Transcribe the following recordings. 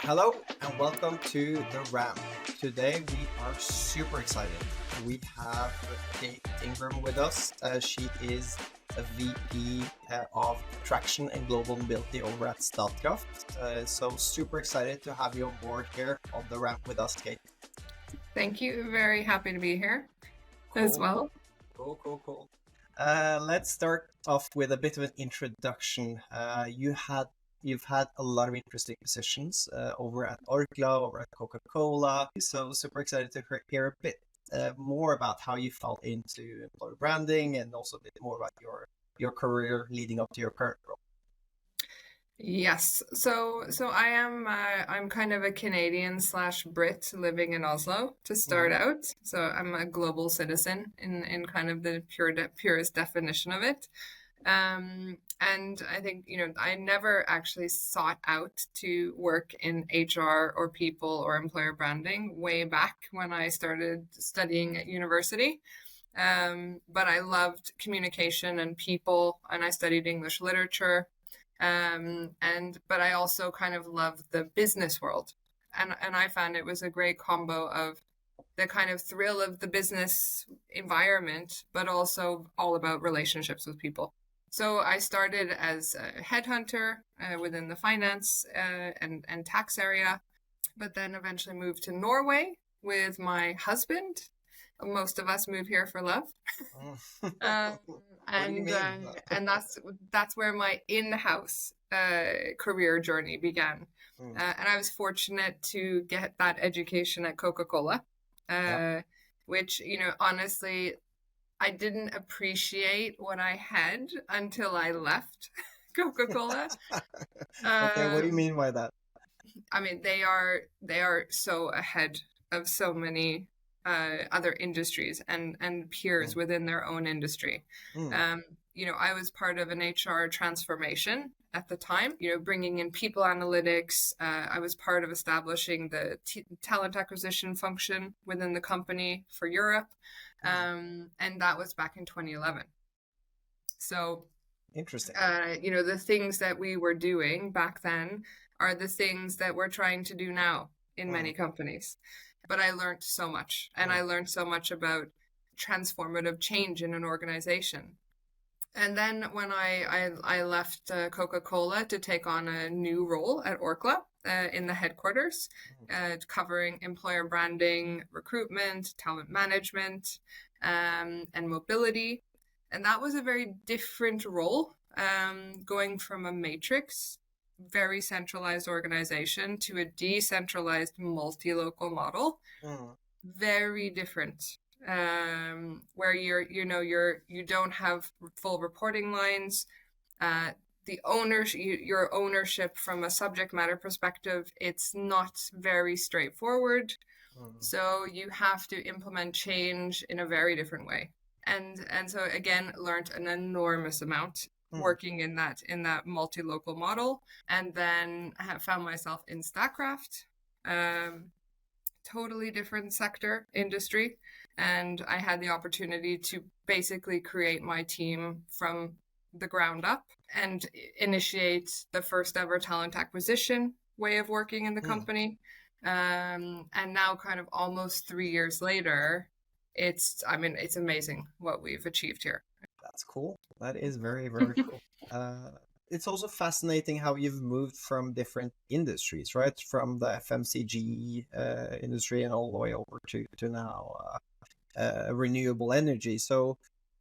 Hello and welcome to the Ramp. Today we are super excited. We have Kate Ingram with us. She is a VP of Traction and Global Mobility over at Statkraft. So super excited to have you on board here on the Ramp with us, Kate. Thank you. Very happy to be here as well. Cool. Let's start off with a bit of an introduction. You've had a lot of interesting positions over at Orkla, over at Coca-Cola. So super excited to hear a bit more about how you fell into employer branding and also a bit more about your career leading up to your current role. Yes. So I'm kind of a Canadian / Brit living in Oslo to start out. So I'm a global citizen in kind of the purest definition of it. And I think, I never actually sought out to work in HR or people or employer branding way back when I started studying at university. But I loved communication and people, and I studied English literature. But I also kind of loved the business world. And I found it was a great combo of the kind of thrill of the business environment, but also all about relationships with people. So I started as a headhunter within the finance and tax area, but then eventually moved to Norway with my husband. Most of us move here for love. And that's where my in-house career journey began. And I was fortunate to get that education at Coca-Cola, which, honestly, I didn't appreciate what I had until I left Coca-Cola. Okay, what do you mean by that? I mean, they are so ahead of so many other industries and peers within their own industry. I was part of an HR transformation at the time, bringing in people analytics. I was part of establishing the talent acquisition function within the company for Europe. And that was back in 2011. So interesting. The things that we were doing back then are the things that we're trying to do now in many companies. But I learned so much, and I learned so much about transformative change in an organization. And then when I left Coca-Cola to take on a new role at Orkla in the headquarters, covering employer branding, recruitment, talent management, and mobility. And that was a very different role, going from a matrix, very centralized organization to a decentralized multi-local model. Very different. Where you don't have full reporting lines. Your ownership from a subject matter perspective, it's not very straightforward. So you have to implement change in a very different way. And so again, learned an enormous amount working in that multi-local model, and then found myself in Statkraft. Totally different sector, industry. And I had the opportunity to basically create my team from the ground up and initiate the first ever talent acquisition way of working in the company. And now kind of almost 3 years later, it's amazing what we've achieved here. That's cool. That is very, very cool. It's also fascinating how you've moved from different industries, right? From the FMCG industry and all the way over to now renewable energy. So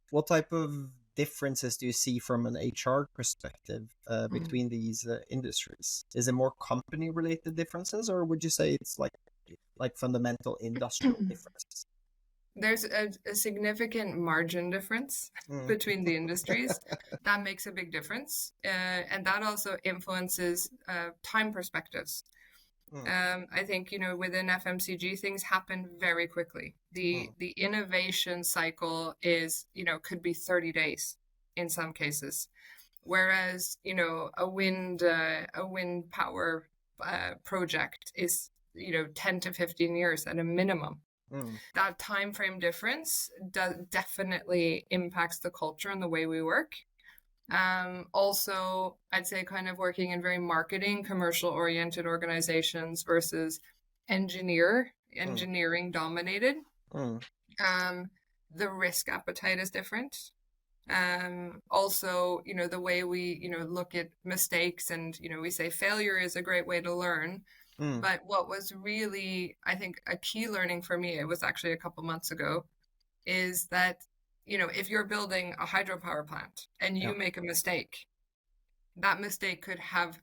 what type of differences do you see from an HR perspective between these industries? Is it more company related differences, or would you say it's like fundamental industrial differences? There's a significant margin difference between the industries. That makes a big difference. And that also influences time perspectives. I think, within FMCG, things happen very quickly. The innovation cycle is, could be 30 days in some cases. Whereas, a wind power project is, 10 to 15 years at a minimum. That time frame difference definitely impacts the culture and the way we work. Also, I'd say kind of working in very marketing, commercial oriented organizations versus Mm, engineering dominated. mm, Um, the risk appetite is different. Also, the way we, look at mistakes and, we say failure is a great way to learn. mm, But what was really, I think, a key learning for me, it was actually a couple months ago, is that, if you're building a hydropower plant and yeah, you make a mistake, that mistake could have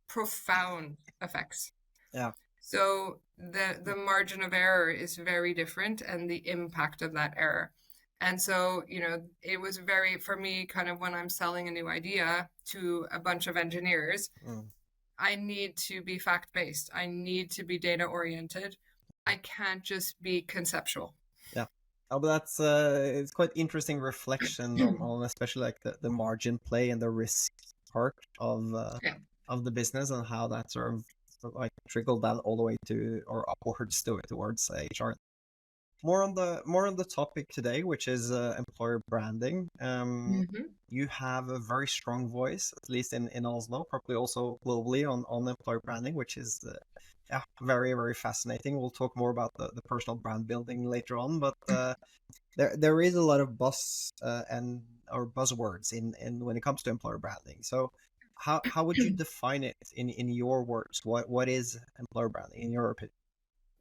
profound effects. yeah. So the margin of error is very different and the impact of that error. And so, it was very, for me, kind of when I'm selling a new idea to a bunch of engineers, Mm. I need to be fact-based. I need to be data-oriented. I can't just be conceptual. Yeah. Oh, but that's it's quite interesting reflection on especially like the margin play and the risk part Yeah. of the business and how that sort of like trickled down all the way to or upwards towards HR. More on the topic today, which is employer branding. Hmm. You have a very strong voice, at least in Oslo, probably also globally on employer branding, which is yeah, very very fascinating. We'll talk more about the personal brand building later on, but there is a lot of and or buzzwords in when it comes to employer branding. So how would you define it in your words? What is employer branding in your opinion?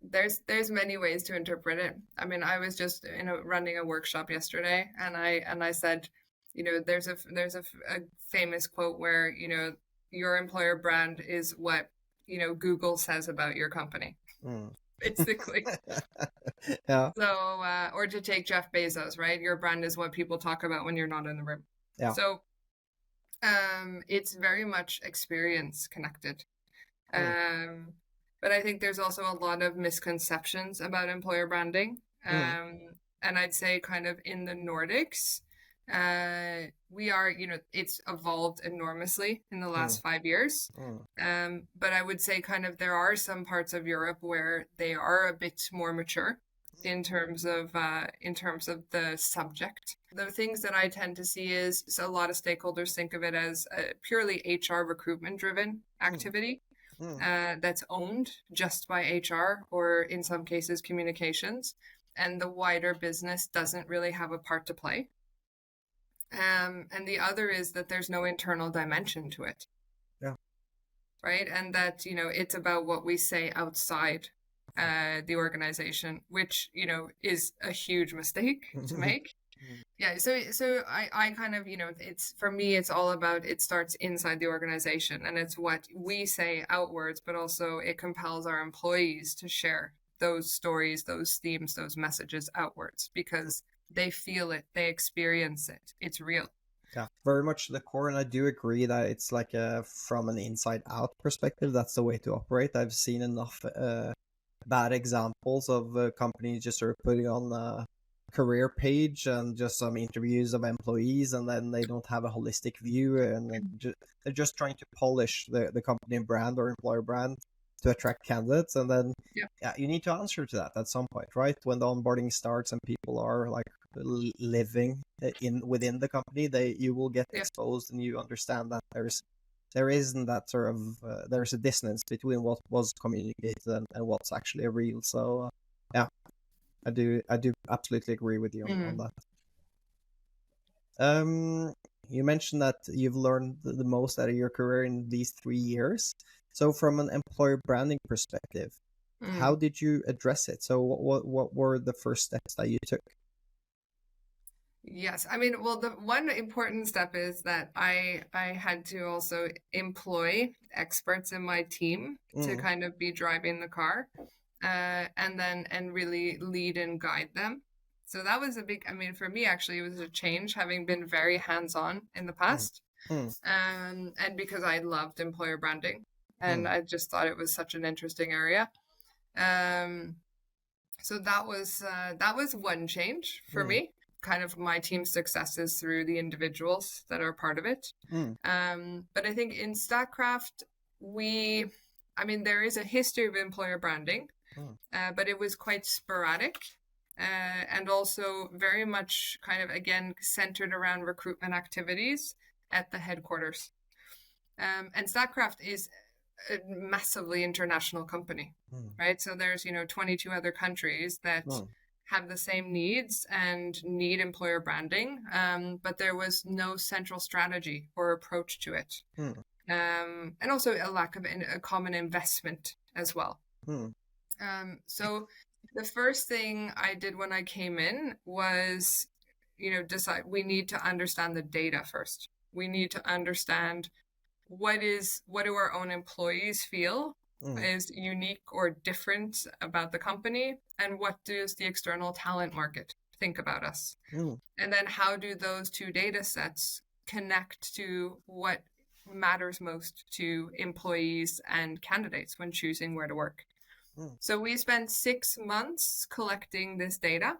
There's many ways to interpret it. I mean, I was just running a workshop yesterday, and I said, there's a famous quote where your employer brand is what Google says about your company, Mm. basically. Yeah, So, or to take Jeff Bezos, right? Your brand is what people talk about when you're not in the room. yeah. So, it's very much experience connected. Mm, Um, but I think there's also a lot of misconceptions about employer branding. mm, And I'd say kind of in the Nordics, we are, it's evolved enormously in the mm, last 5 years. mm, But I would say kind of there are some parts of Europe where they are a bit more mature in terms of the subject. The things that I tend to see is so a lot of stakeholders think of it as a purely HR recruitment driven mm, activity mm, that's owned just by HR or in some cases communications, and the wider business doesn't really have a part to play. And the other is that there's no internal dimension to it, yeah. right? And that, it's about what we say outside the organization, which, is a huge mistake to Mm, make. Yeah, so I kind of, it's for me, it's all about it starts inside the organization and it's what we say outwards, but also it compels our employees to share those stories, those themes, those messages outwards because they feel it, they experience it, it's real. yeah, very much the core, and I do agree that it's like from an inside out perspective, that's the way to operate. I've seen enough bad examples of companies just sort of putting on a career page and just some interviews of employees, and then they don't have a holistic view, and they're just trying to polish the company brand or employer brand to attract candidates, and then Yeah, yeah, you need to answer to that at some point, right? When the onboarding starts and people are like living in within the company, you will get yeah. exposed, and you understand that there isn't that sort of there's a dissonance between what was communicated and what's actually real. So yeah, I do absolutely agree with you on Mm, that. Um, you mentioned that you've learned the most out of your career in these 3 years. So from an employer branding perspective, how mm. did you address it? So what were the first steps that you took? Yes, I mean, well, the one important step is that I had to also employ experts in my team to Mm, kind of be driving the car, and really lead and guide them. So that was a big, I mean, for me actually, it was a change having been very hands-on in the mm, past, mm, and because I loved employer branding, and mm, I just thought it was such an interesting area. Um, so that was one change for mm, me. Kind of my team's successes through the individuals that are part of it. mm, But I think in Statkraft, I mean, there is a history of employer branding, mm, but it was quite sporadic. And also very much kind of again centered around recruitment activities at the headquarters. And Statkraft is a massively international company, right? So there's, 22 other countries that have the same needs and need employer branding, but there was no central strategy or approach to it. And also a lack of a common investment as well. So the first thing I did when I came in was, decide we need to understand the data first. We need to understand what do our own employees feel is unique or different about the company, and what does the external talent market think about us? And then how do those two data sets connect to what matters most to employees and candidates when choosing where to work? So we spent 6 months collecting this data,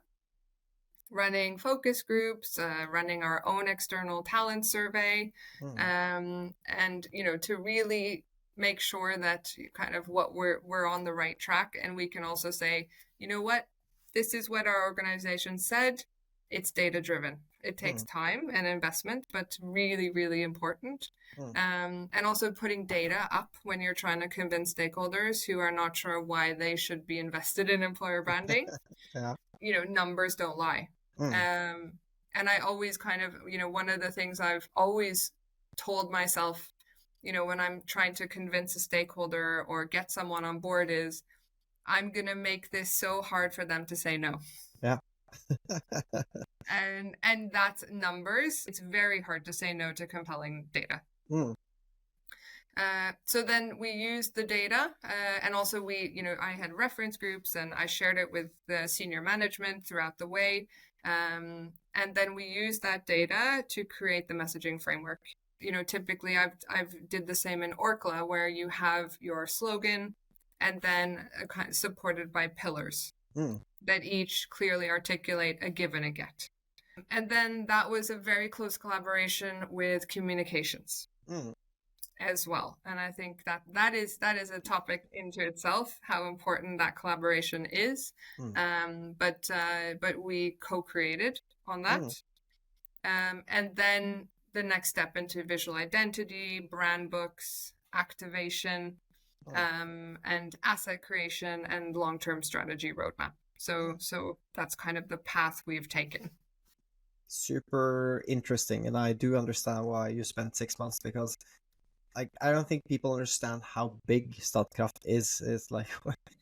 running focus groups, running our own external talent survey, and to really make sure that kind of what we're on the right track. And we can also say, you know what, this is what our organization said. It's data driven. It takes time and investment, but really, really important. And also putting data up when you're trying to convince stakeholders who are not sure why they should be invested in employer branding. Numbers don't lie. And I always kind of, one of the things I've always told myself, when I'm trying to convince a stakeholder or get someone on board is, I'm going to make this so hard for them to say no. Yeah. And that's numbers. It's very hard to say no to compelling data. So then we used the data, and also I had reference groups and I shared it with the senior management throughout the way. And then we used that data to create the messaging framework. Typically I've did the same in Orkla, where you have your slogan and then supported by pillars that each clearly articulate a give and a get. And then that was a very close collaboration with communications as well. And I think that is a topic into itself, how important that collaboration is. But we co-created on that. And then the next step into visual identity, brand books, activation, and asset creation and long-term strategy roadmap. So that's kind of the path we've taken. Super interesting. And I do understand why you spent 6 months, because I don't think people understand how big Statkraft is. It's like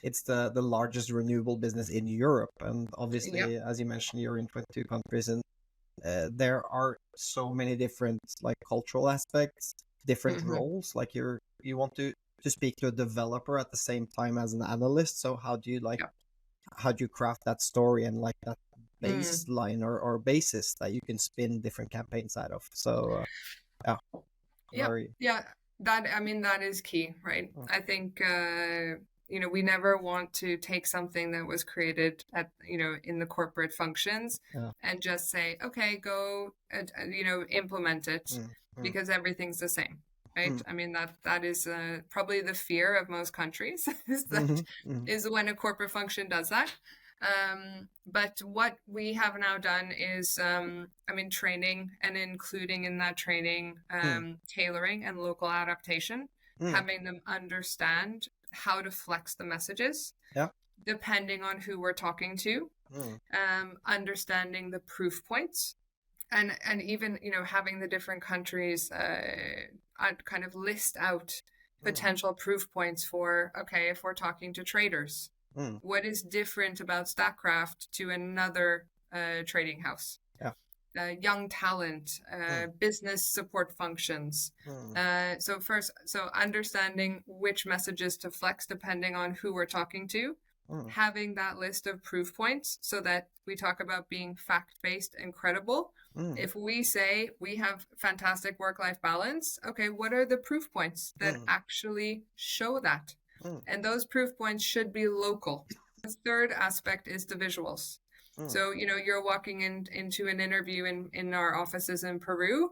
it's the largest renewable business in Europe, and obviously, as you mentioned, you're in 22 countries, and there are so many different cultural aspects, different roles. Like you want to speak to a developer at the same time as an analyst. So how do you craft that story and that baseline or basis that you can spin different campaigns out of? So that is key, right? I think we never want to take something that was created at in the corporate functions and just say, okay, go implement it because everything's the same, right? I mean that is probably the fear of most countries is when a corporate function does that. But what we have now done is, training, and including in that training, tailoring and local adaptation, having them understand how to flex the messages, depending on who we're talking to, understanding the proof points, and even, having the different countries kind of list out potential proof points for, okay, if we're talking to traders, what is different about Statkraft to another trading house? Young talent, business support functions. So understanding which messages to flex depending on who we're talking to, having that list of proof points so that we talk about being fact-based and credible. If we say we have fantastic work-life balance, okay, what are the proof points that actually show that? And those proof points should be local. The third aspect is the visuals. So, you're walking into an interview in our offices in Peru,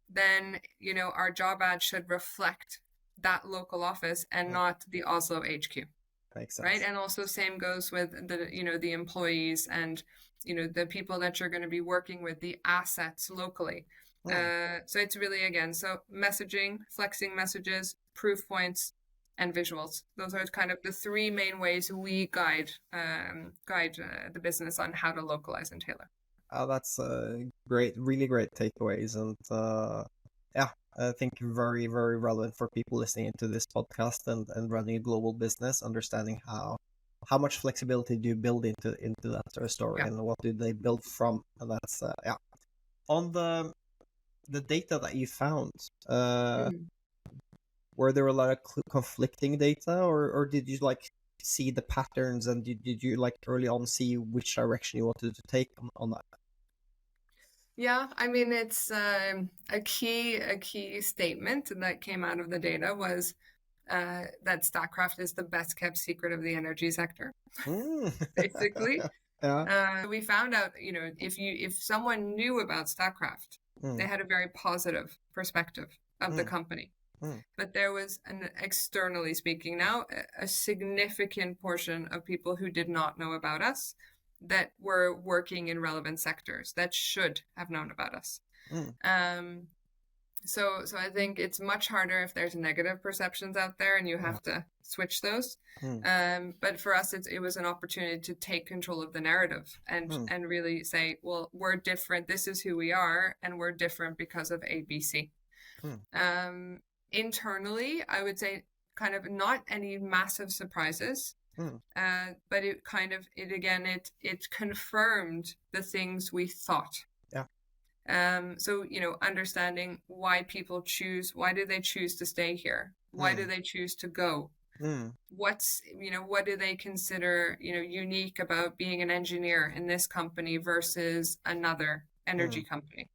then, our job ad should reflect that local office and not the Oslo HQ. Makes sense. Right? And also same goes with the employees and, the people that you're going to be working with, the assets locally. So it's really, again, so messaging, flexing messages, proof points, and visuals. Those are kind of the three main ways we guide the business on how to localize and tailor. That's great, really great takeaways, and yeah, I think very, very relevant for people listening to this podcast and running a global business, understanding how much flexibility do you build into that sort of story, Yeah. and what do they build from, and that's yeah. On the data that you found, were there a lot of conflicting data, or did you like see the patterns, and did you like early on see which direction you wanted to take on that? Yeah, I mean, it's a key statement that came out of the data was that Statkraft is the best kept secret of the energy sector, basically. Yeah. We found out, if someone knew about Statkraft, they had a very positive perspective of the company. But there was, externally speaking now, a significant portion of people who did not know about us that were working in relevant sectors that should have known about us. So I think it's much harder if there's negative perceptions out there and you have to switch those. But for us, it was an opportunity to take control of the narrative and really say, well, we're different. This is who we are, and we're different because of ABC. Internally, I would say kind of not any massive surprises, but it confirmed the things we thought. So, understanding why people why do they choose to stay here? Why do they choose to go? What do they consider, unique about being an engineer in this company versus another energy company?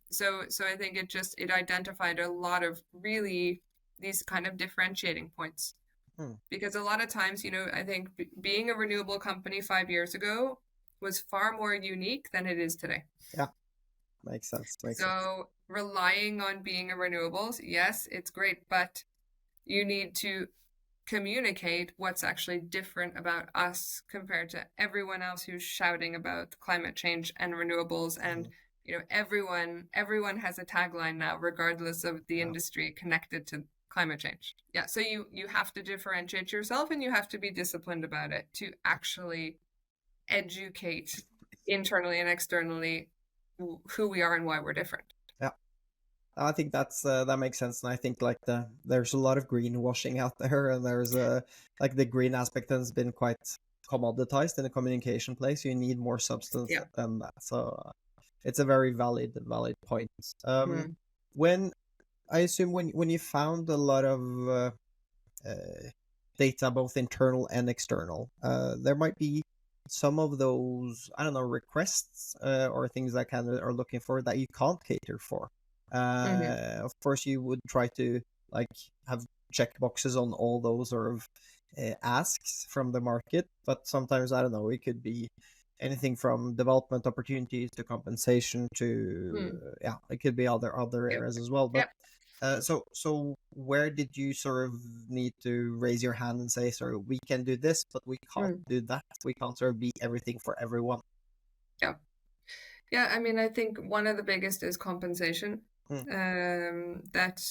So I think it identified a lot of really these kind of differentiating points. Because a lot of times, I think being a renewable company 5 years ago was far more unique than it is today. Yeah. Makes sense. So relying on being a renewables, yes, it's great, but you need to communicate what's actually different about us compared to everyone else who's shouting about climate change and renewables. And everyone has a tagline now, regardless of the industry, connected to climate change. Yeah, so you have to differentiate yourself, and you have to be disciplined about it to actually educate internally and externally who we are and why we're different. Yeah, I think that makes sense, and I think like there's a lot of greenwashing out there, and there's like the green aspect has been quite commoditized in the communication place. You need more substance than that, so it's a very valid point. When I assume when you found a lot of data, both internal and external, there might be some of those, I don't know, requests or things that kind of are looking for that you can't cater for. Of course, you would try to like have check boxes on all those sort of asks from the market, but sometimes, I don't know, it could be anything from development opportunities to compensation to it could be other areas as well. But so where did you sort of need to raise your hand and say, sorry, we can do this, but we can't do that. We can't sort of be everything for everyone. Yeah, I mean, I think one of the biggest is compensation. That,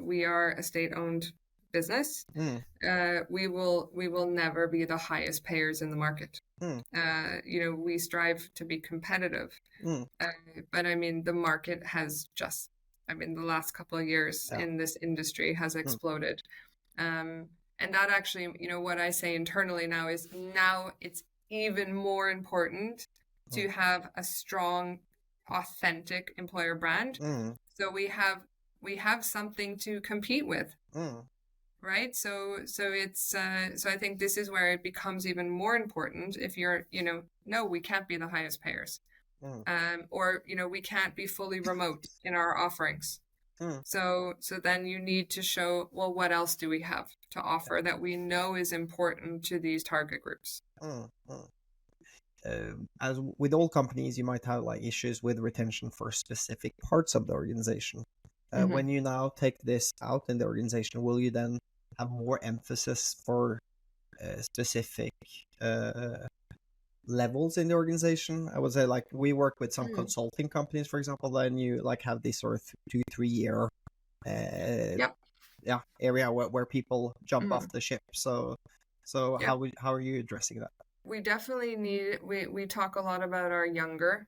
we are a state-owned business. We will never be the highest payers in the market. We strive to be competitive. But I mean, the market has the last couple of years in this industry has exploded. And that actually, what I say internally now is it's even more important to have a strong, authentic employer brand. So we have something to compete with. Right. So it's so I think this is where it becomes even more important if you're, no, we can't be the highest payers. Or, we can't be fully remote in our offerings. So then you need to show, well, what else do we have to offer that we know is important to these target groups? As with all companies, you might have like issues with retention for specific parts of the organization. When you now take this out in the organization, will you then have more emphasis for specific levels in the organization. I would say like we work with some Mm. consulting companies, for example, then you like have this sort of 2-3 year Yep. area where people jump off Mm. the ship. So Yep. how are you addressing that? We definitely need, we talk a lot about our younger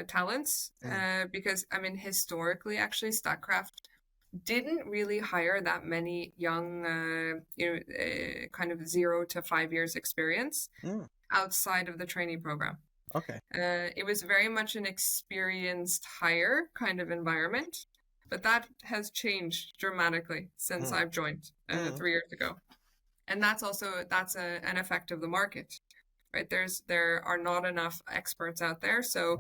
talents Mm, because, I mean, historically, actually, Statkraft didn't really hire that many young, kind of 0 to 5 years experience mm, outside of the trainee program. okay. It was very much an experienced hire kind of environment, but that has changed dramatically since Mm, I've joined mm, 3 years ago. And an effect of the market, right? There are not enough experts out there. So,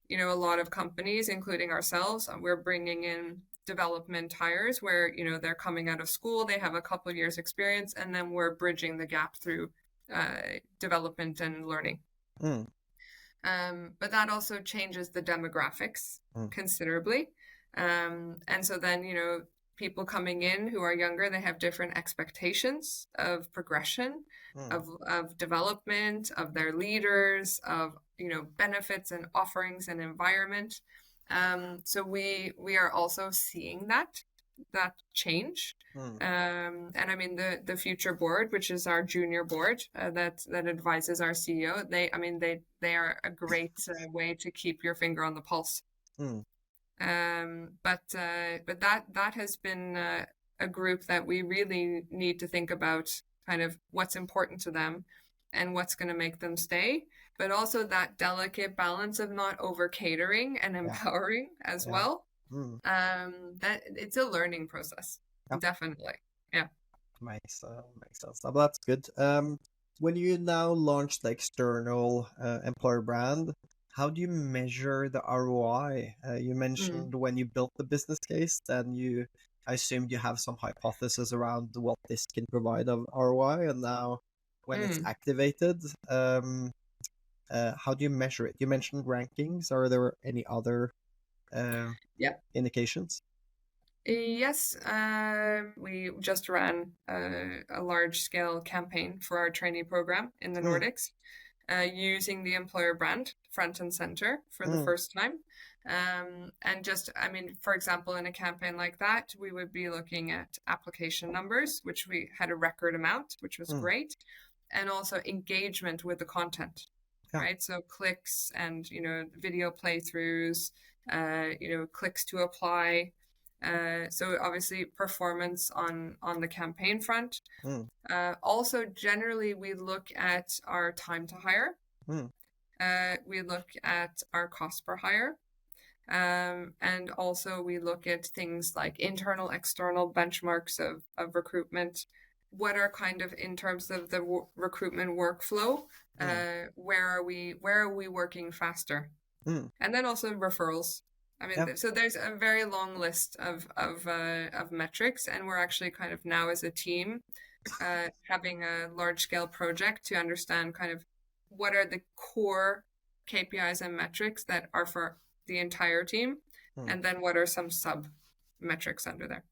yeah. a lot of companies, including ourselves, we're bringing in development hires where, they're coming out of school, they have a couple of years experience, and then we're bridging the gap through development and learning. Mm, But that also changes the demographics mm, considerably. And so then, people coming in who are younger, they have different expectations of progression, mm, of development, of their leaders, of, benefits and offerings and environment. So we are also seeing that change. mm, And I mean the future board, which is our junior board that advises our CEO. They are a great way to keep your finger on the pulse. mm, But that has been a group that we really need to think about kind of what's important to them and what's going to make them stay, but also that delicate balance of not over catering and yeah. empowering as Yeah. well. Mm, That it's a learning process, yeah. definitely. Yeah. Makes sense. But that's good. When you now launch the external employer brand, how do you measure the ROI? You Mm. mentioned when you built the business case, then I assumed you have some hypothesis around what this can provide of ROI, and now when it's Mm. activated, how do you measure it? You mentioned rankings. Are there any other uh, Yeah. indications? Yes, we just ran a large scale campaign for our trainee program in the Mm, Nordics, using the employer brand front and center for the mm, first time. And just, I mean, for example, in a campaign like that, we would be looking at application numbers, which we had a record amount, which was mm, great, and also engagement with the content, yeah. right? So clicks and, video playthroughs, clicks to apply. So obviously performance on the campaign front. Mm, Also, generally, we look at our time to hire. mm, We look at our cost per hire. And also we look at things like internal, external benchmarks of recruitment. What are kind of in terms of the recruitment workflow? mm, Where are we working faster? mm, And then also referrals. I yeah. mean, so there's a very long list of metrics, and we're actually kind of now as a team having a large scale project to understand kind of what are the core KPIs and metrics that are for the entire team, Mm, and then what are some sub metrics under there.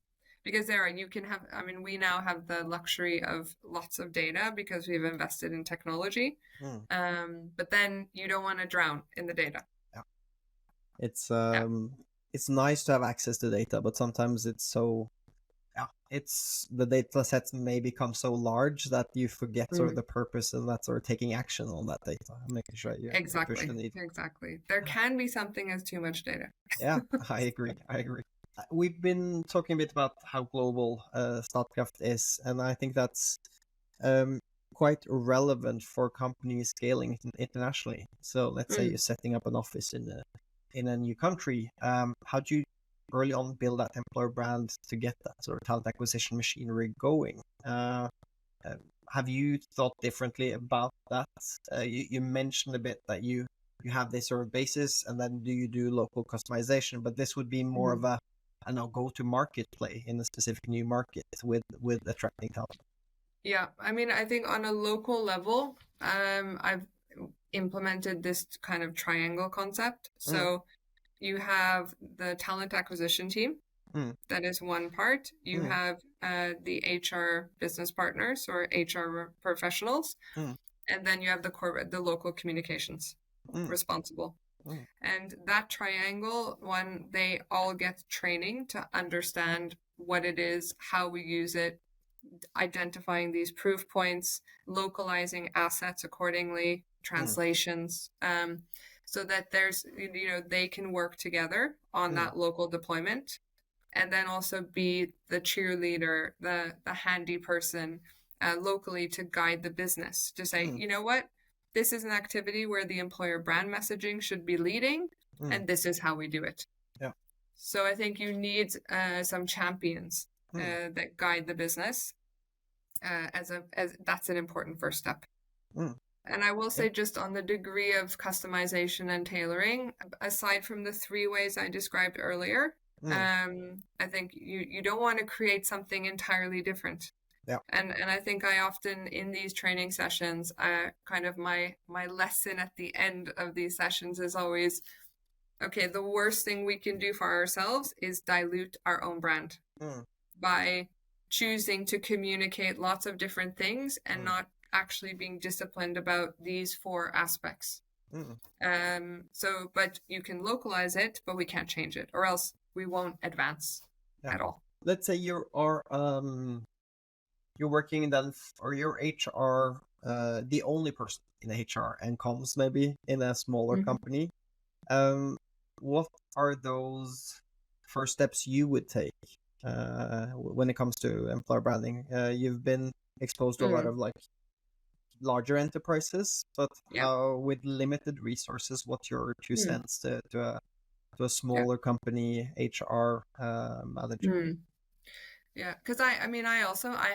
Because you can have, I mean, we now have the luxury of lots of data because we've invested in technology. mm. But then you don't want to drown in the data. Yeah. It's Yeah. it's nice to have access to data, but sometimes it's so yeah, it's the data sets may become so large that you forget sort of Mm. the purpose and that sort of taking action on that data and making sure you push the Exactly. needle. Exactly. There can be something as too much data. Yeah, I agree. I agree. We've been talking a bit about how global Statkraft is, and I think that's um, quite relevant for companies scaling internationally. So let's say you're Mm. setting up an office in a new country. How do you early on build that employer brand to get that sort of talent acquisition machinery going? Uh, have you thought differently about that? You mentioned a bit that you have this sort of basis, and then do you do local customization? But this would be more of Mm. a I don't know go to market play in a specific new market with attracting talent. Yeah, I mean, I think on a local level, I've implemented this kind of triangle concept. Mm, So you have the talent acquisition team, mm, that is one part. You mm, have the HR business partners or HR professionals, mm, and then you have the local communications mm, responsible. mm, And that triangle, one, they all get training to understand what it is, how we use it, identifying these proof points, localizing assets accordingly, mm, translations, so that they can work together on mm, that local deployment, and then also be the cheerleader, the handy person locally to guide the business to say, mm, you know what, this is an activity where the employer brand messaging should be leading, mm. and this is how we do it. Yeah. So I think you need some champions Mm, that guide the business, as that's an important first step. mm. And I will Yeah. say, just on the degree of customization and tailoring, aside from the three ways I described earlier, Mm, I think you don't want to create something entirely different. yeah. And I think I often, in these training sessions, kind of my lesson at the end of these sessions is always, okay, the worst thing we can do for ourselves is dilute our own brand Mm, by choosing to communicate lots of different things and mm, not actually being disciplined about these four aspects. mm. But you can localize it, but we can't change it, or else we won't advance Yeah. at all. Let's say you're working in that, or your HR, the only person in HR and comms maybe in a smaller Mm-hmm. company. What are those first steps you would take when it comes to employer branding? You've been exposed to a lot Mm. of like larger enterprises, but Yeah. with limited resources, what's your two Mm. cents to a Yeah. smaller company HR manager? Mm. Yeah, because I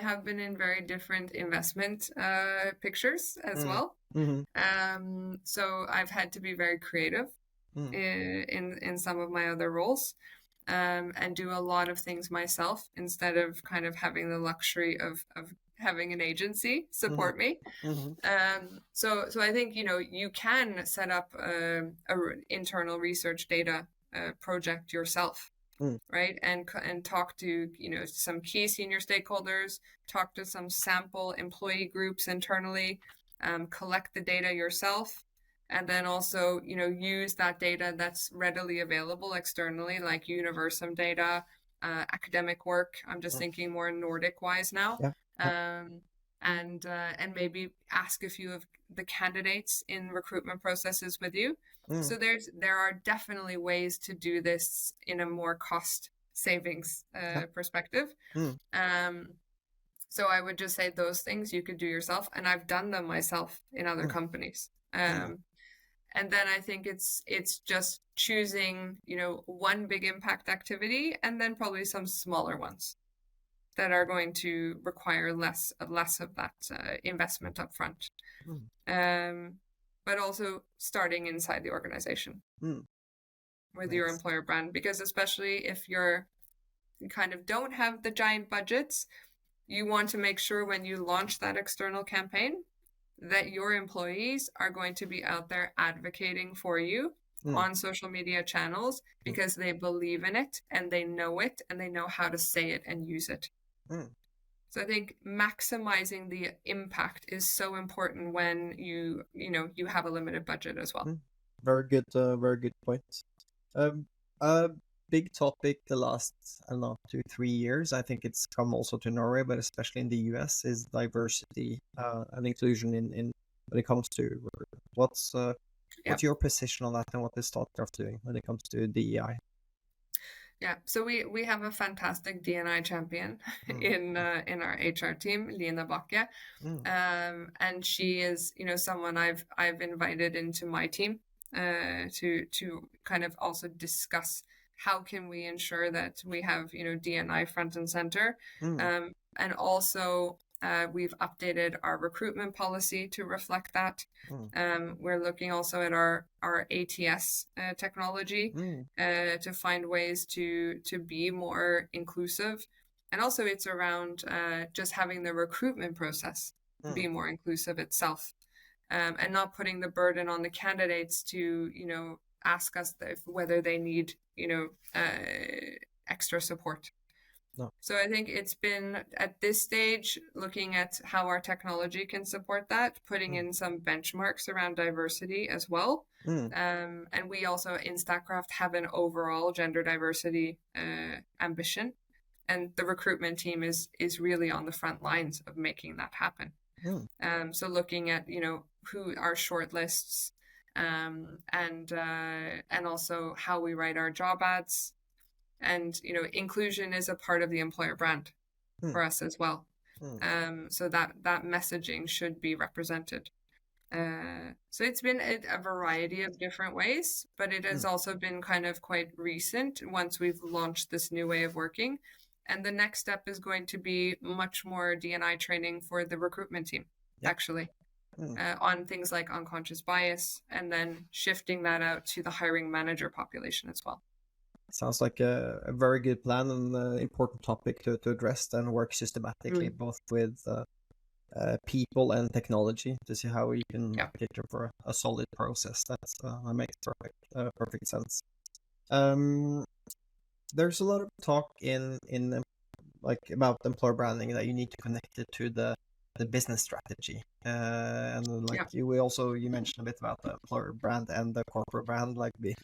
have been in very different investment pictures as Mm, well. mm, So I've had to be very creative mm, in some of my other roles, and do a lot of things myself instead of kind of having the luxury of having an agency mm, support me. mm, So I think, you can set up a internal research data project yourself, mm, right? And talk to, some key senior stakeholders, talk to some sample employee groups internally, collect the data yourself, and then also, use that data that's readily available externally, like Universum data, academic work. I'm just mm. thinking more Nordic wise now. Yeah, yeah. And maybe ask a few of the candidates in recruitment processes with you. Mm, So there are definitely ways to do this in a more cost savings yeah. perspective. Mm, Um, so I would just say those things you could do yourself, and I've done them myself in other mm, companies. mm, And then I think it's just choosing, one big impact activity, and then probably some smaller ones that are going to require less of that investment up front. mm. But also starting inside the organization Mm. with your Nice. employer brand, because especially if you kind of don't have the giant budgets, you want to make sure when you launch that external campaign that your employees are going to be out there advocating for you Mm, on social media channels mm, because they believe in it and they know it and they know how to say it and use it. mm, So I think maximizing the impact is so important when you have a limited budget as well. mm. Very good point. A big topic the last, I don't know, 2 3 years. I think it's come also to Norway, but especially in the US, is diversity and inclusion in when it comes to what's uh, Yeah. what's your position on that, and what is Statkraft doing when it comes to DEI? Yeah. So we have a fantastic D&I champion Mm, in our HR team, Lina Bakke. mm, And she is, someone I've invited into my team to kind of also discuss how can we ensure that we have, D&I front and center. mm, And also we've updated our recruitment policy to reflect that. mm, We're looking also at our ATS technology mm, to find ways to be more inclusive. And also it's around just having the recruitment process mm, be more inclusive itself, and not putting the burden on the candidates to, ask us whether they need, extra support. No. So I think it's been at this stage looking at how our technology can support that, putting Mm. in some benchmarks around diversity as well. Mm. And we also in Statkraft have an overall gender diversity ambition, and the recruitment team is really on the front lines of making that happen. Mm. So looking at who our shortlists, and also how we write our job ads, and inclusion is a part of the employer brand Mm. for us as well. So that messaging should be represented. So it's been a variety of different ways, but it has Mm. also been kind of quite recent once we've launched this new way of working. And the next step is going to be much more D&I training for the recruitment team, Yeah. actually, Mm. on things like unconscious bias, and then shifting that out to the hiring manager population as well. Sounds like a very good plan and an important topic to address and work systematically, both with people and technology, to see how we can cater for a solid process. That makes perfect sense. There's a lot of talk in like about employer branding, that you need to connect it to the business strategy, and like you mentioned a bit about the employer brand and the corporate brand, like being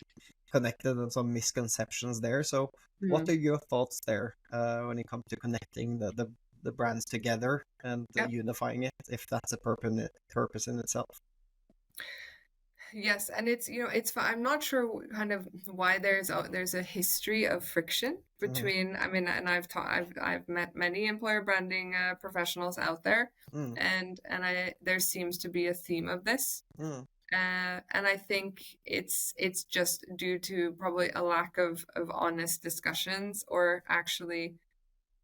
connected, and some misconceptions there. So what are your thoughts there when it comes to connecting the brands together and unifying it, if that's a purpose in itself? Yes, and it's I'm not sure kind of why there's a history of friction between. I mean, and I've met many employer branding professionals out there, and there seems to be a theme of this. And I think it's just due to probably a lack of honest discussions, or actually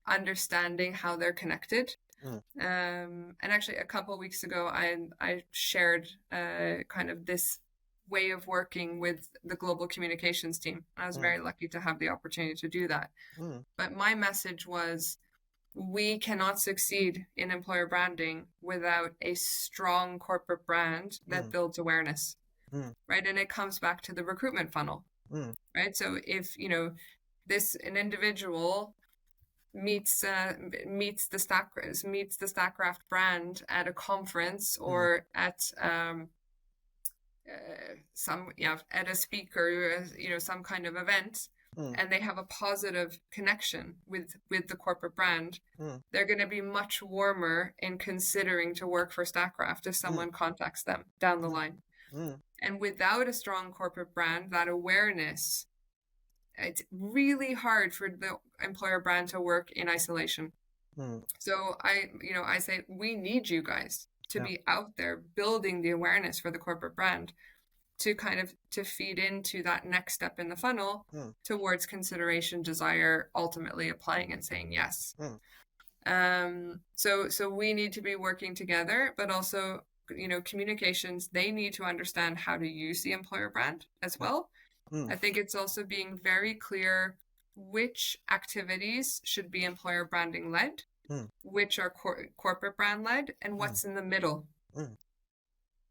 understanding how they're connected. And actually, a couple of weeks ago, I shared kind of this way of working with the global communications team. I was very lucky to have the opportunity to do that. But my message was, we cannot succeed in employer branding without a strong corporate brand that builds awareness, right? And it comes back to the recruitment funnel, right? So if an individual meets the Statkraft brand at a conference, or at at a speaker, some kind of event, and they have a positive connection with the corporate brand, they're going to be much warmer in considering to work for Statkraft if someone contacts them down the line. And without a strong corporate brand, that awareness, it's really hard for the employer brand to work in isolation. So I say, we need you guys to be out there building the awareness for the corporate brand, to kind of to feed into that next step in the funnel towards consideration, desire, ultimately applying and saying yes. So we need to be working together, but also communications, they need to understand how to use the employer brand as well. I think it's also being very clear which activities should be employer branding led, which are corporate brand led, and what's in the middle.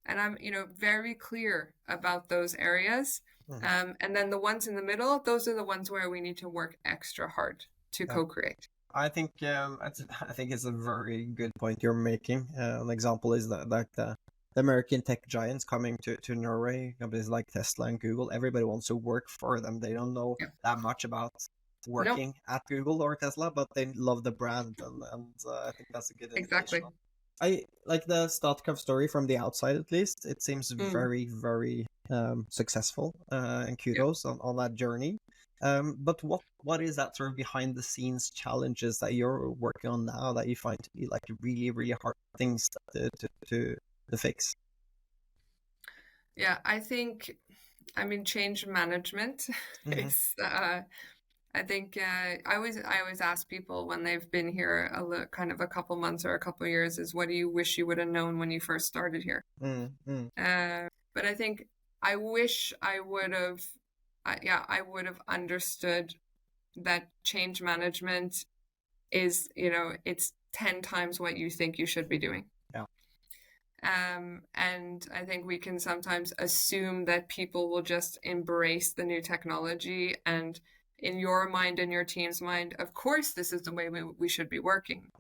And I'm very clear about those areas. And then the ones in the middle, those are the ones where we need to work extra hard to co-create. I think it's a very good point you're making. An example is that, like the American tech giants coming to Norway, companies like Tesla and Google, everybody wants to work for them. They don't know that much about working at Google or Tesla, but they love the brand, and I think that's a good indication. Exactly. I like the Statkraft story from the outside, at least. It seems very, very successful, and kudos on that journey. But what is that sort of behind the scenes challenges that you're working on now that you find to be like really, really hard things to fix? Yeah, I think, change management is. I think I always ask people when they've been here kind of a couple months or a couple years, is, what do you wish you would have known when you first started here? But I think I wish I would have. I would have understood that change management is, it's 10 times what you think you should be doing. And I think we can sometimes assume that people will just embrace the new technology and in your mind and your team's mind, of course, this is the way we should be working.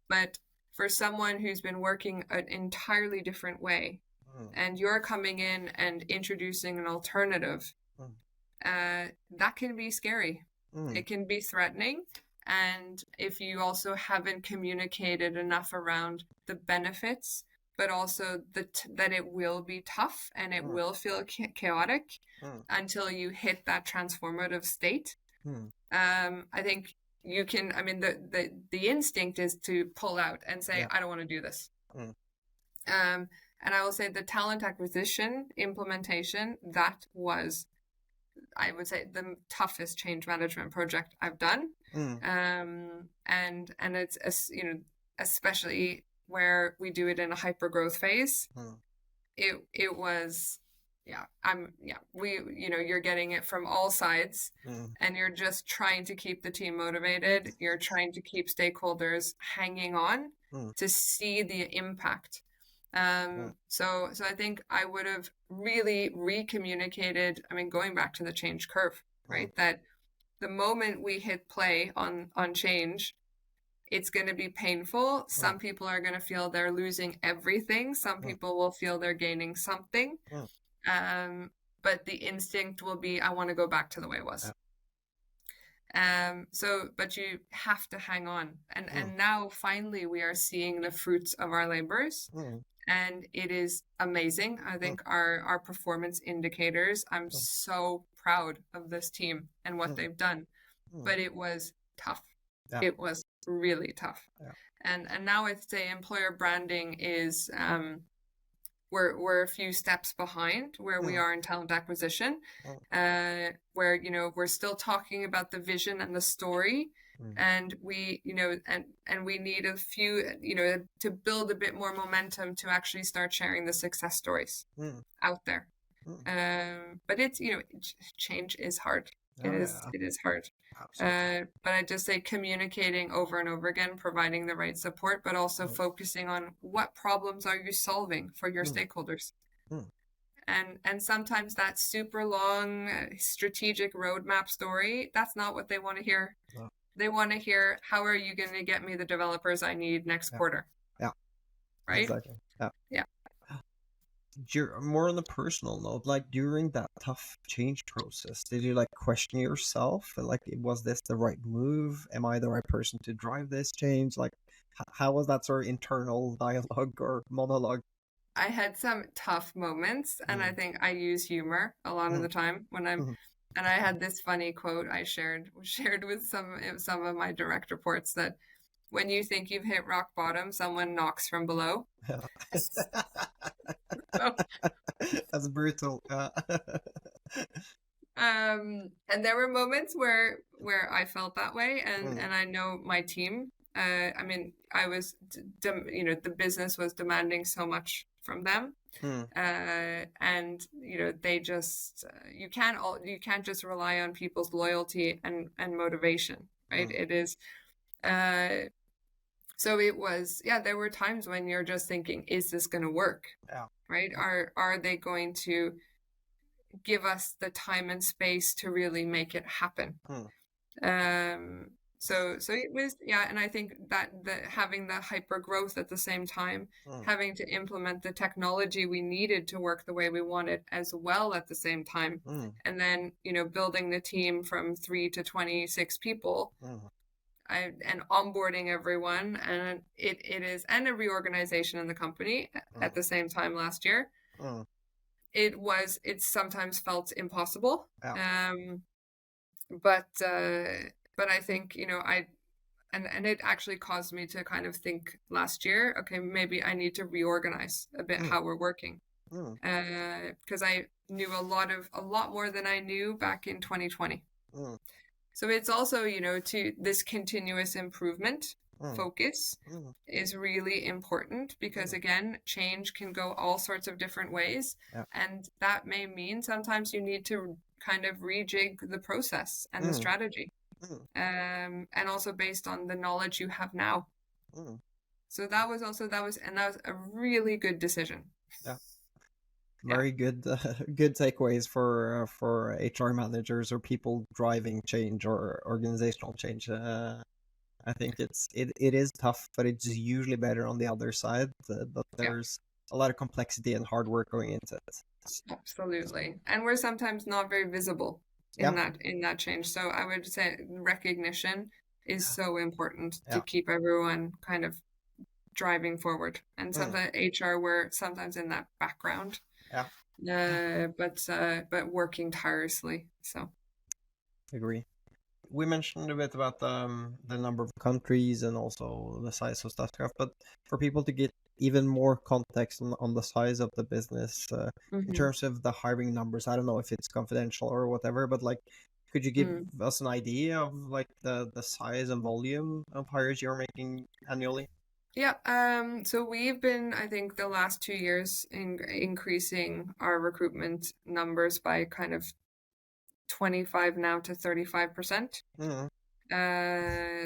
But for someone who's been working an entirely different way, and you're coming in and introducing an alternative, that can be scary. It can be threatening. And if you also haven't communicated enough around the benefits, but also that it will be tough and it will feel chaotic until you hit that transformative state, I think you can, I mean, the instinct is to pull out and say, I don't want to do this. And I will say the talent acquisition implementation, that was, I would say, the toughest change management project I've done. And it's, you know, especially where we do it in a hyper growth phase, it was, you know, you're getting it from all sides, and you're just trying to keep the team motivated. You're trying to keep stakeholders hanging on to see the impact. So I think I would have really recommunicated, I mean, going back to the change curve, right? That the moment we hit play on change, it's going to be painful. Some people are going to feel they're losing everything. Some people will feel they're gaining something. But the instinct will be, I want to go back to the way it was. But you have to hang on. And now finally we are seeing the fruits of our labors. And it is amazing. I think our performance indicators, I'm so proud of this team and what they've done. But it was tough. It was really tough. And now I'd say employer branding is, we're a few steps behind where we are in talent acquisition, where, you know, we're still talking about the vision and the story. And we, you know, and we need a few, you know, to build a bit more momentum to actually start sharing the success stories out there. But it's, you know, change is hard. It is hard. But I just say communicating over and over again, providing the right support, but also focusing on what problems are you solving for your stakeholders. And sometimes that super long strategic roadmap story, that's not what they want to hear. They want to hear, how are you going to get me the developers I need next quarter? Right? Exactly. Yeah. More on the personal note, like during that tough change process, did you like question yourself? Like, was this the right move? Am I the right person to drive this change? Like, how was that sort of internal dialogue or monologue? I had some tough moments, and I think I use humor a lot of the time when I'm. And I had this funny quote I shared with some of my direct reports, that when you think you've hit rock bottom, someone knocks from below. That's brutal. And there were moments where I felt that way, and I know my team. I mean, I was, you know, the business was demanding so much from them. And you know, they just you can't just rely on people's loyalty and motivation, right? It is so it was, there were times when you're just thinking, is this going to work? Right? Are they going to give us the time and space to really make it happen? So it was, and I think that having the hyper growth at the same time, having to implement the technology we needed to work the way we wanted as well at the same time, and then, you know, building the team from 3 to 26 people, and onboarding everyone, and it is, and a reorganization in the company at the same time last year. It sometimes felt impossible. But I think, you know, and it actually caused me to kind of think last year, okay, maybe I need to reorganize a bit how we're working. Because I knew a lot more than I knew back in 2020. So it's also, you know, to this continuous improvement focus is really important, because again, change can go all sorts of different ways. And that may mean sometimes you need to kind of rejig the process and the strategy. And also based on the knowledge you have now. So that was a really good decision. Yeah, very good good takeaways for HR managers or people driving change or organizational change. I think it is tough, but it's usually better on the other side. But yeah, there's a lot of complexity and hard work going into it. absolutely. And we're sometimes not very visible Yeah, in that change. So I would say recognition is so important to yeah, keep everyone kind of driving forward. And mm, sometimes HR, we're sometimes in that background, yeah. but working tirelessly. So Agree. We mentioned a bit about the number of countries and also the size of Statkraft, but for people to get even more context on the size of the business, in mhm. terms of the hiring numbers, I don't know if it's confidential or whatever, but like, could you give us an idea of like the size and volume of hires you're making annually? Yeah, so we've been, I think, the last 2 years increasing our recruitment numbers by kind of 25 now to 35%. Mm,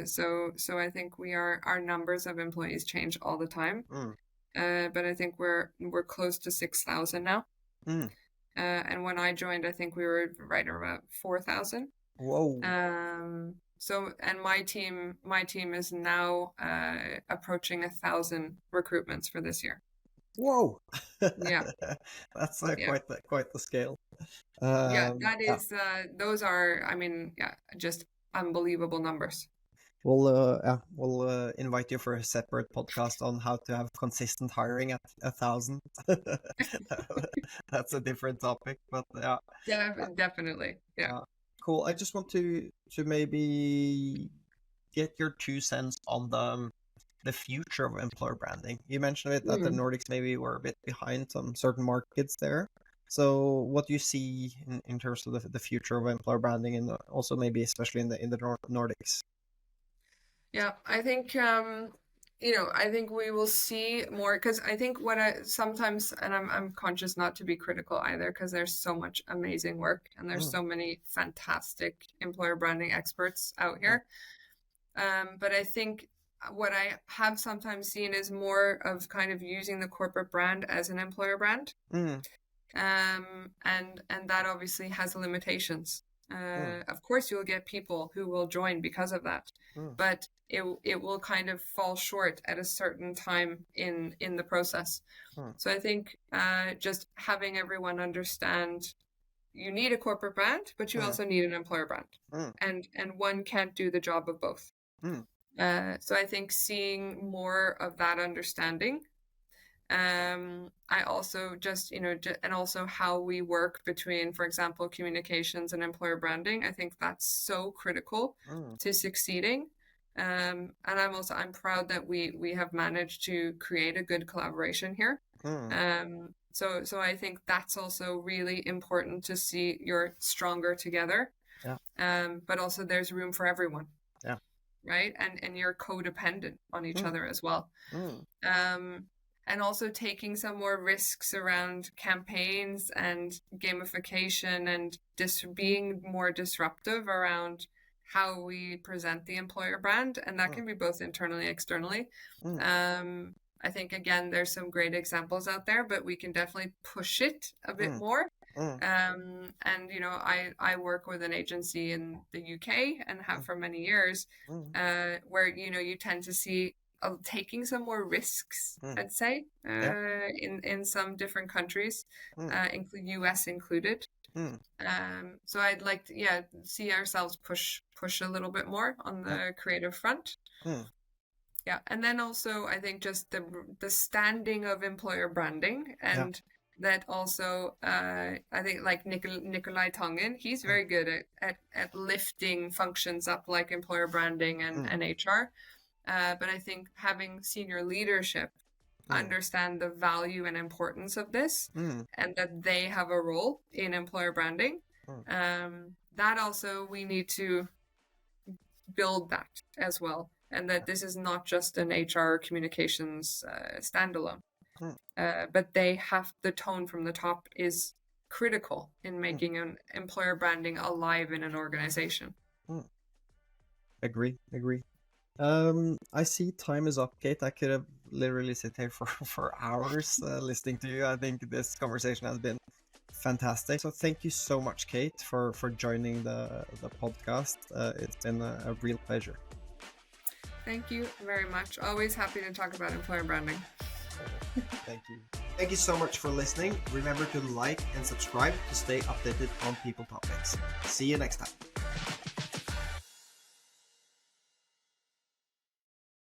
So I think our numbers of employees change all the time. mm, But I think we're close to 6,000 now. mm. And when I joined, I think we were right around 4,000. Whoa, So and my team is now approaching 1,000 recruitments for this year. whoa, Yeah, that's yeah, quite the scale. yeah. That Yeah. is those are, I mean, yeah, just unbelievable numbers. We'll invite you for a separate podcast on how to have consistent hiring at 1,000. That's a different topic, but yeah, Definitely. Yeah. yeah, cool. I just want to maybe get your 2 cents on the future of employer branding. You mentioned it that the Mm. Nordics maybe were a bit behind some certain markets there. So what do you see in terms of the future of employer branding and also maybe especially in the Nordics? Yeah, I think I think we will see more because I think what I sometimes, and I'm conscious not to be critical either, because there's so much amazing work and there's Mm, so many fantastic employer branding experts out mm, here. But I think what I have sometimes seen is more of kind of using the corporate brand as an employer brand. mm, And that obviously has limitations. mm, Of course, you'll get people who will join because of that, mm, but it will kind of fall short at a certain time in the process. mm. So I think just having everyone understand you need a corporate brand, but you Mm, also need an employer brand, mm, and one can't do the job of both. mm, So I think seeing more of that understanding. I also just, and also how we work between, for example, communications and employer branding. I think that's so critical mm, to succeeding. And I'm proud that we have managed to create a good collaboration here. mm. So I think that's also really important to see you're stronger together. Yeah, But also there's room for everyone, yeah. right? And you're codependent on each Mm, other as well. mm, Um, and also taking some more risks around campaigns and gamification and being more disruptive around how we present the employer brand. And that mm, can be both internally and externally. mm, Um, I think, again, there's some great examples out there, but we can definitely push it a bit mm, more. mm, And I work with an agency in the UK and have mm, for many years, mm, where you tend to see taking some more risks, mm. I'd say, Yeah. in some different countries, Mm, US included. mm, So I'd like to, yeah, see ourselves push a little bit more on yeah. the creative front. Mm, Yeah, and then also I think just the standing of employer branding, yeah. and that also I think like Nikolai Tongen, he's Mm, very good at lifting functions up like employer branding mm, and HR. But I think having senior leadership mm, understand the value and importance of this, mm, and that they have a role in employer branding, mm, that also we need to build that as well. And that this is not just an HR communications standalone, mm, but they have the tone from the top is critical in mm, making an employer branding alive in an organization. mm. Agree, agree. I see time is up, Kate. I could have literally sit here for hours listening to you. I think this conversation has been fantastic. So thank you so much, Kate, for joining the podcast. It's been a real pleasure. Thank you very much. Always happy to talk about employer branding. Thank you. Thank you so much for listening. Remember to like and subscribe to stay updated on people topics. See you next time.